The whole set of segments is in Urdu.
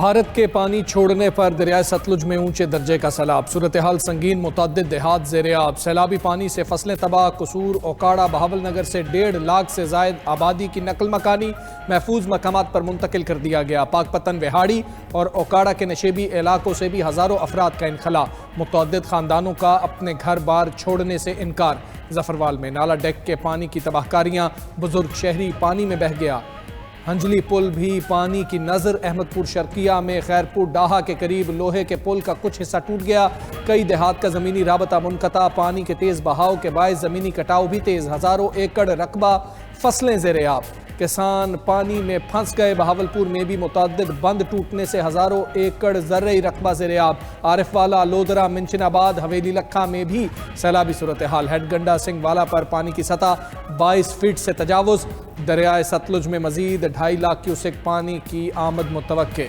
بھارت کے پانی چھوڑنے پر دریائے ستلج میں اونچے درجے کا سیلاب، صورتحال سنگین، متعدد دیہات زیر آب، سیلابی پانی سے فصلیں تباہ، قصور، اوکاڑا، بہاول نگر سے 1.5 لاکھ سے زائد آبادی کی نقل مکانی محفوظ مقامات پر منتقل کر دیا گیا۔ پاک پتن، وہاڑی اور اوکاڑا کے نشیبی علاقوں سے بھی ہزاروں افراد کا انخلا، متعدد خاندانوں کا اپنے گھر بار چھوڑنے سے انکار۔ ظفروال میں نالا ڈیک کے پانی کی تباہ کاریاں، بزرگ شہری پانی میں بہہ گیا۔ ہنجلی پل بھی پانی کی نظر، احمد پور شرقیہ میں خیرپور ڈاہا کے قریب لوہے کے پل کا کچھ حصہ ٹوٹ گیا، کئی دیہات کا زمینی رابطہ منقطع، پانی کے تیز بہاؤ کے باعث زمینی کٹاؤ بھی تیز، ہزاروں ایکڑ رقبہ فصلیں زیر آب، کسان پانی میں پھنس گئے۔ بہاولپور میں بھی متعدد بند ٹوٹنے سے ہزاروں ایکڑ زرعی رقبہ زیر آب، عارف والا، لودرا، منچن آباد، حویلی لکھا میں بھی سیلابی صورتحال، ہیڈ گنڈا سنگھ والا پر پانی کی سطح 22 فٹ سے تجاوز، دریائے ستلج میں مزید 2.5 لاکھ کیوسک پانی کی آمد متوقع۔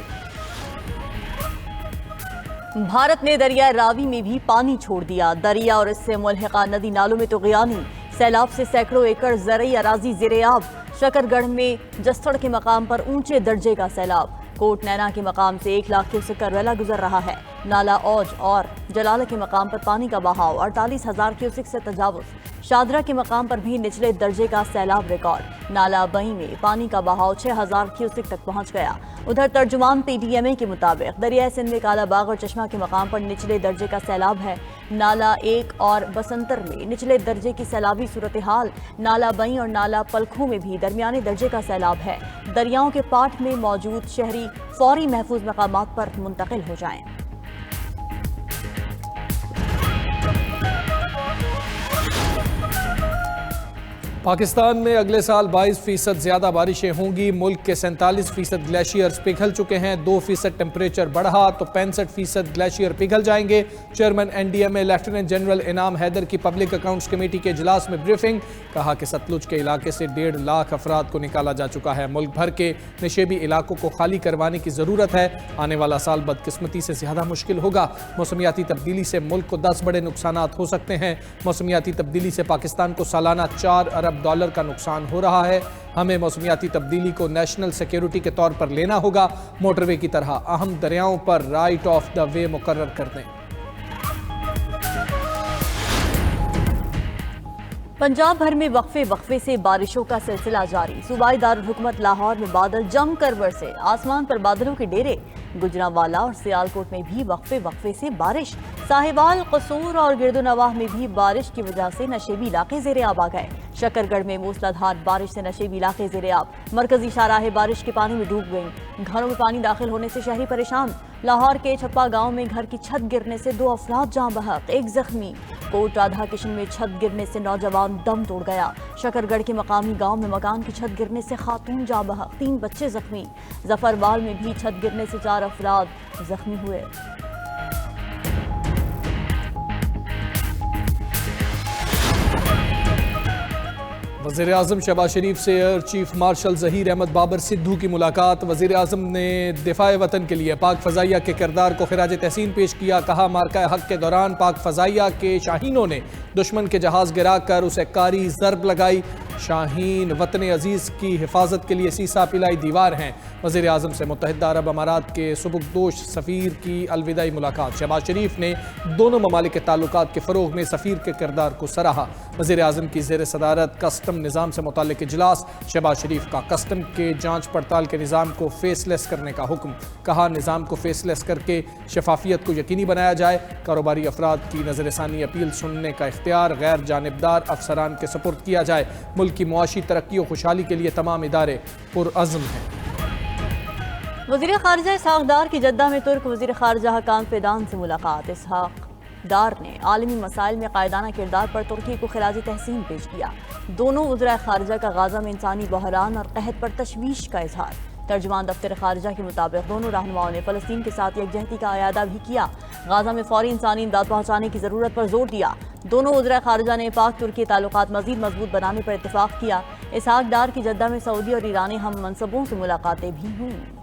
بھارت نے دریائے راوی میں بھی پانی چھوڑ دیا، دریا اور اس سے ملحقہ ندی نالوں میں طغیانی، سیلاب سے سینکڑوں ایکڑ زرعی اراضی زیر آب، شکر گڑھ میں جستڑ کے مقام پر اونچے درجے کا سیلاب، کوٹ نینا کے مقام سے 1 لاکھ کیوسک کا ریلا گزر رہا ہے، نالا اوج اور جلالہ کے مقام پر پانی کا بہاؤ 48,000 کیوسک سے تجاوز، شادرہ کے مقام پر بھی نچلے درجے کا سیلاب ریکارڈ، نالا بئی میں پانی کا بہاؤ 6,000 کیوسک تک پہنچ گیا۔ ادھر ترجمان پی ٹی ایم اے کے مطابق دریائے سندھ میں کالا باغ اور چشمہ کے مقام پر نچلے درجے کا سیلاب ہے، نالا 1 اور بسنتر میں نچلے درجے کی سیلابی صورتحال، نالا بئی اور نالا پلکھوں میں بھی درمیانے درجے کا سیلاب ہے، دریاؤں کے پاٹ میں موجود شہری فوری محفوظ مقامات پر منتقل ہو جائیں۔ پاکستان میں اگلے سال 22% زیادہ بارشیں ہوں گی، ملک کے 47% گلیشیئرز پگھل چکے ہیں، 2% ٹیمپریچر بڑھا تو 65% گلیشیئر پگھل جائیں گے۔ Chairman N D M A lieutenant general Inam Haider کی پبلک اکاؤنٹس کمیٹی کے اجلاس میں بریفنگ، کہا کہ ستلج کے علاقے سے 1.5 لاکھ افراد کو نکالا جا چکا ہے، ملک بھر کے نشیبی علاقوں کو خالی کروانے کی ضرورت ہے، آنے والا سال بدقسمتی سے زیادہ مشکل ہوگا، موسمیاتی تبدیلی سے ملک کو 10 بڑے نقصانات ہو سکتے ہیں، موسمیاتی تبدیلی سے پاکستان کو سالانہ $4 ارب کا نقصان ہو رہا ہے، ہمیں موسمیاتی تبدیلی کو نیشنل سیکیورٹی کے طور پر لینا ہوگا، موٹر وے کی طرح اہم دریاؤں پر رائٹ آف دا وے مقرر کر دیں۔ پنجاب بھر میں وقفے سے بارشوں کا سلسلہ جاری، صوبائی دارالحکومت لاہور میں بادل جم کر برسے، آسمان پر بادلوں کے ڈیرے، گجرانوالہ اور سیالکوٹ میں بھی وقفے سے بارش، ساہیوال، قصور اور گرد و نواح میں بھی بارش کی وجہ سے نشیبی علاقے زیر آب آ گئے، شکر گڑھ میں موسلادھار بارش سے نشیبی علاقے زیر آب، مرکزی شاہراہیں بارش کے پانی میں ڈوب گئیں، گھروں میں پانی داخل ہونے سے شہری پریشان، لاہور کے چھپا گاؤں میں گھر کی چھت گرنے سے 2 افراد جاں بحق، 1 زخمی، کوٹ رادھا کشن میں چھت گرنے سے نوجوان دم توڑ گیا، شکر گڑھ کے مقامی گاؤں میں مکان کی چھت گرنے سے خاتون جاں بحق، 3 بچے زخمی، ظفروال میں بھی چھت گرنے سے 4 افراد زخمی ہوئے۔ وزیر اعظم شہباز شریف سے air chief marshal Zaheer Ahmed Babar Sidhu کی ملاقات، وزیر اعظم نے دفاع وطن کے لیے پاک فضائیہ کے کردار کو خراج تحسین پیش کیا، کہا مارکہ حق کے دوران پاک فضائیہ کے شاہینوں نے دشمن کے جہاز گرا کر اسے کاری ضرب لگائی، شاہین وطن عزیز کی حفاظت کے لیے سیسا پلائی دیوار ہیں، وزیر اعظم سے متحدہ عرب امارات کے سبکدوش سفیر کی الوداعی ملاقات، شہباز شریف نے دونوں ممالک کے تعلقات کے فروغ میں سفیر کے کردار کو سراہا، وزیر اعظم کی زیر صدارت کسٹم نظام سے متعلق اجلاس، شہباز شریف کا کسٹم کے جانچ پڑتال کے نظام کو فیس لیس کرنے کا حکم، کہا نظام کو فیس لیس کر کے شفافیت کو یقینی بنایا جائے، کاروباری افراد کی نظر ثانی اپیل سننے کا اختیار غیر جانبدار افسران کے سپرد کیا جائے، ملک کی معاشی ترقی و خوشحالی کے لیے تمام ادارے پرعزم ہیں۔ وزیر خارجہ اسحاق ڈار کی جدہ میں ترک وزیر خارجہ حکام فیدان سے ملاقات، اسحاق ڈار نے عالمی مسائل میں قائدانہ کردار پر ترکی کو خراج تحسین پیش کیا، دونوں وزراء خارجہ کا غزہ میں انسانی بحران اور قحط پر تشویش کا اظہار، ترجمان دفتر خارجہ کے مطابق دونوں رہنماؤں نے فلسطین کے ساتھ یکجہتی کا اعادہ بھی کیا، غزہ میں فوری انسانی امداد پہنچانے کی ضرورت پر زور دیا، دونوں وزراء خارجہ نے پاک ترکی تعلقات مزید مضبوط بنانے پر اتفاق کیا، اسحاق ڈار کی جدہ میں سعودی اور ایرانی ہم منصبوں سے ملاقاتیں بھی ہوئیں۔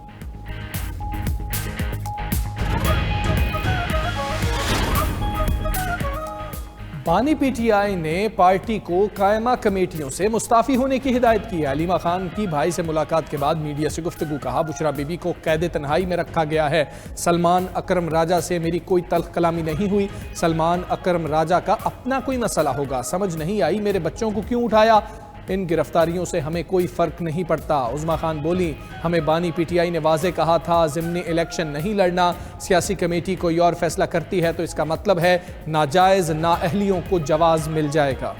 بانی پی ٹی آئی نے پارٹی کو قائمہ کمیٹیوں سے مستعفی ہونے کی ہدایت کی ہے۔ علیمہ خان کی بھائی سے ملاقات کے بعد میڈیا سے گفتگو، کہا بشرا بی بی کو قید تنہائی میں رکھا گیا ہے۔ سلمان اکرم راجہ سے میری کوئی تلخ کلامی نہیں ہوئی۔ سلمان اکرم راجہ کا اپنا کوئی مسئلہ ہوگا، سمجھ نہیں آئی میرے بچوں کو کیوں اٹھایا۔ ان گرفتاریوں سے ہمیں کوئی فرق نہیں پڑتا۔ عظمیٰ خان بولی، ہمیں بانی پی ٹی آئی نے واضح کہا تھا ضمنی الیکشن نہیں لڑنا، سیاسی کمیٹی کوئی اور فیصلہ کرتی ہے تو اس کا مطلب ہے ناجائز نااہلیوں کو جواز مل جائے گا۔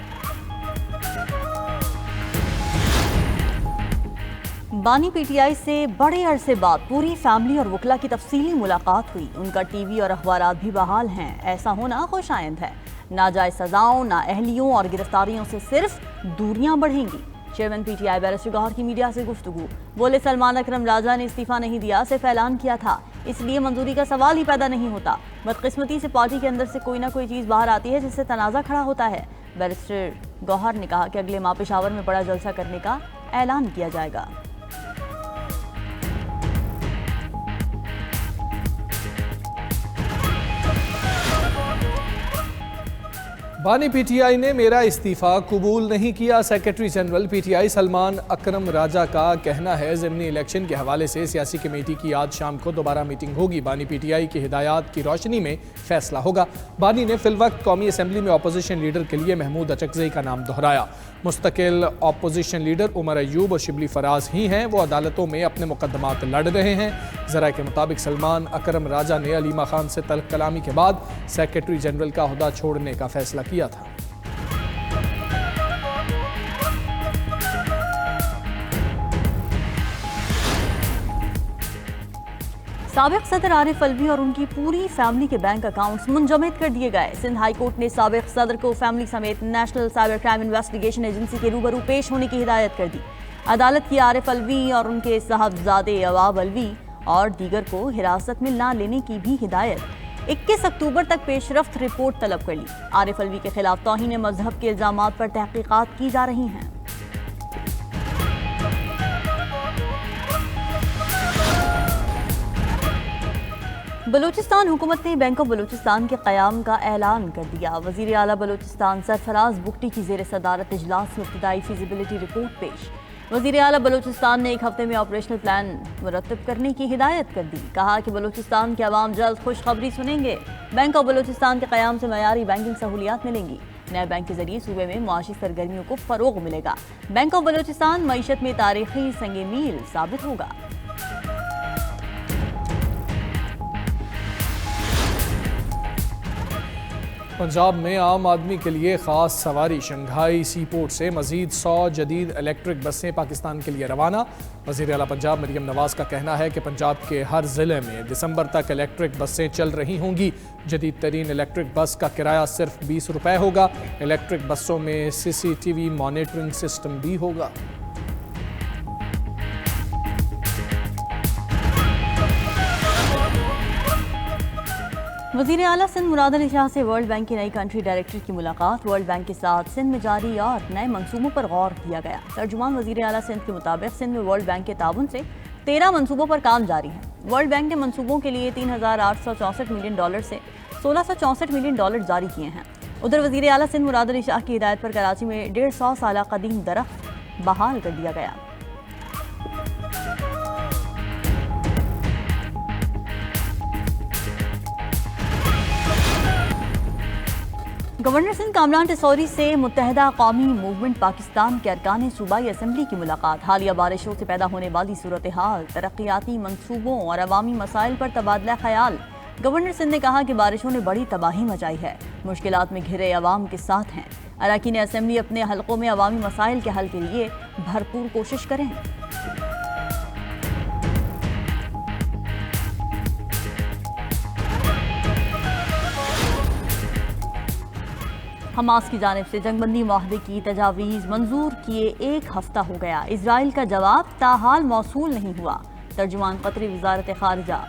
بانی پی ٹی آئی سے بڑے عرصے بعد پوری فیملی اور وکلا کی تفصیلی ملاقات ہوئی۔ ان کا ٹی وی اور اخبارات بھی بحال ہیں۔ ایسا ہونا خوش آئند ہے۔ ناجائز سزاؤں، نااہلیوں اور گرفتاریوں سے صرف دوریاں بڑھیں گی۔ Chairman P T I barrister Gohar کی میڈیا سے گفتگو، بولے سلمان اکرم راجہ نے استعفیٰ نہیں دیا، صرف اعلان کیا تھا، اس لیے منظوری کا سوال ہی پیدا نہیں ہوتا۔ بدقسمتی سے پارٹی کے اندر سے کوئی نہ کوئی چیز باہر آتی ہے جس سے تنازع کھڑا ہوتا ہے۔ بیرسٹر گوہر نے کہا کہ اگلے ماہ پشاور میں بڑا جلسہ کرنے کا اعلان کیا جائے گا۔ بانی پی ٹی آئی نے میرا استعفیٰ قبول نہیں کیا۔ Secretary general P T I Salman Akram Raja کا کہنا ہے ضمنی الیکشن کے حوالے سے سیاسی کمیٹی کی آج شام کو دوبارہ میٹنگ ہوگی۔ بانی پی ٹی آئی کی ہدایات کی روشنی میں فیصلہ ہوگا۔ بانی نے فی الوقت قومی اسمبلی میں اپوزیشن لیڈر کے لیے محمود اچکزئی کا نام دہرایا۔ مستقل اپوزیشن لیڈر عمر ایوب اور شبلی فراز ہی ہیں، وہ عدالتوں میں اپنے مقدمات لڑ رہے ہیں۔ ذرائع کے مطابق سلمان اکرم راجہ نے علیمہ خان سے تلخ کلامی کے بعد سیکرٹری جنرل کا عہدہ چھوڑنے کا فیصلہ کیا تھا۔ سابق صدر عارف الوی اور ان کی پوری فیملی کے بینک اکاؤنٹس منجمد کر دیے گئے۔ سندھ ہائی کورٹ نے سابق صدر کو فیملی سمیت national cyber crime investigation agency کے روبرو پیش ہونے کی ہدایت کر دی۔ عدالت کی عارف الوی اور ان کے صاحبزادے عواب الوی اور دیگر کو حراست میں نہ لینے کی بھی ہدایت۔ 21 اکتوبر تک پیش رفت رپورٹ طلب کر لی۔ عارف الوی کے خلاف توہین مذہب کے الزامات پر تحقیقات کی جا رہی ہیں۔ بلوچستان حکومت نے بینک آف بلوچستان کے قیام کا اعلان کر دیا۔ وزیر اعلیٰ بلوچستان سرفراز بگٹی کی زیر صدارت اجلاس میں ابتدائی فیزیبلٹی رپورٹ پیش۔ وزیر اعلیٰ بلوچستان نے ایک ہفتے میں آپریشنل پلان مرتب کرنے کی ہدایت کر دی۔ کہا کہ بلوچستان کے عوام جلد خوشخبری سنیں گے۔ بینک آف بلوچستان کے قیام سے معیاری بینکنگ سہولیات ملیں گی۔ نئے بینک کے ذریعے صوبے میں معاشی سرگرمیوں کو فروغ ملے گا۔ بینک آف بلوچستان معیشت میں تاریخی سنگ میل ثابت ہوگا۔ پنجاب میں عام آدمی کے لیے خاص سواری شنگھائی سی پورٹ سے مزید 100 جدید الیکٹرک بسیں پاکستان کے لیے روانہ۔ وزیر اعلیٰ پنجاب مریم نواز کا کہنا ہے کہ پنجاب کے ہر ضلع میں دسمبر تک الیکٹرک بسیں چل رہی ہوں گی۔ جدید ترین الیکٹرک بس کا کرایہ صرف 20 روپے ہوگا۔ الیکٹرک بسوں میں CCTV مانیٹرنگ سسٹم بھی ہوگا۔ وزیر اعلیٰ سندھ مراد علی شاہ سے ورلڈ بینک کی نئی کنٹری ڈائریکٹر کی ملاقات۔ ورلڈ بینک کے ساتھ سندھ میں جاری اور نئے منصوبوں پر غور کیا گیا۔ ترجمان وزیر اعلیٰ سندھ کے مطابق سندھ میں ورلڈ بینک کے تعاون سے 13 منصوبوں پر کام جاری ہے۔ ورلڈ بینک نے منصوبوں کے لیے $3,864 ملین سے $1,664 ملین جاری کیے ہیں۔ ادھر وزیر اعلیٰ سندھ مراد علی شاہ کی ہدایت پر کراچی میں 150 سالہ قدیم درخت بحال کر دیا گیا۔ گورنر سندھ کامران ٹیسوری سے متحدہ قومی موومنٹ پاکستان کے ارکان صوبائی اسمبلی کی ملاقات۔ حالیہ بارشوں سے پیدا ہونے والی صورتحال، ترقیاتی منصوبوں اور عوامی مسائل پر تبادلہ خیال۔ گورنر سندھ نے کہا کہ بارشوں نے بڑی تباہی مچائی ہے، مشکلات میں گھرے عوام کے ساتھ ہیں۔ اراکین اسمبلی اپنے حلقوں میں عوامی مسائل کے حل کے لیے بھرپور کوشش کریں۔ حماس کی جانب سے جنگ بندی معاہدے کی تجاویز منظور کیے 1 ہفتہ ہو گیا، اسرائیل کا جواب تاحال موصول نہیں ہوا۔ ترجمان قطری وزارت خارجہ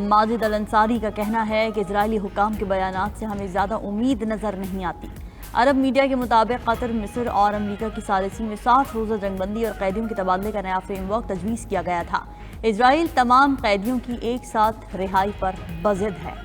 ماجد الانصاری کا کہنا ہے کہ اسرائیلی حکام کے بیانات سے ہمیں زیادہ امید نظر نہیں آتی۔ عرب میڈیا کے مطابق قطر، مصر اور امریکہ کی ثالثی میں 60 روزہ جنگ بندی اور قیدیوں کے تبادلے کا نیا فریم ورک تجویز کیا گیا تھا۔ اسرائیل تمام قیدیوں کی ایک ساتھ رہائی پر بضد ہے۔